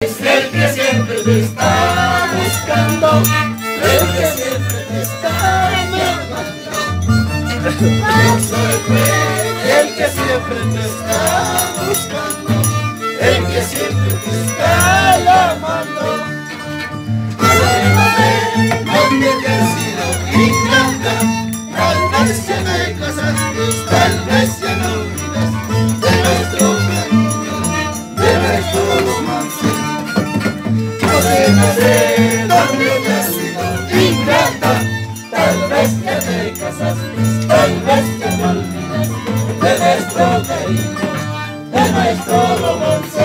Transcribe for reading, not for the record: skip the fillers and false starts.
el que siempre te está buscando, el que siempre te está llamando. No se puede, el que siempre te está buscando, el que siempre te está llamando. ¿Dónde te has sido ingrata? Tal vez ya te casaste, tal vez ya no olvidas de nuestro cariño, de nuestro romance. No sé dónde te has sido ingrata. Tal vez ya te casaste, tal vez ya no olvidas de nuestro cariño, de nuestro romance.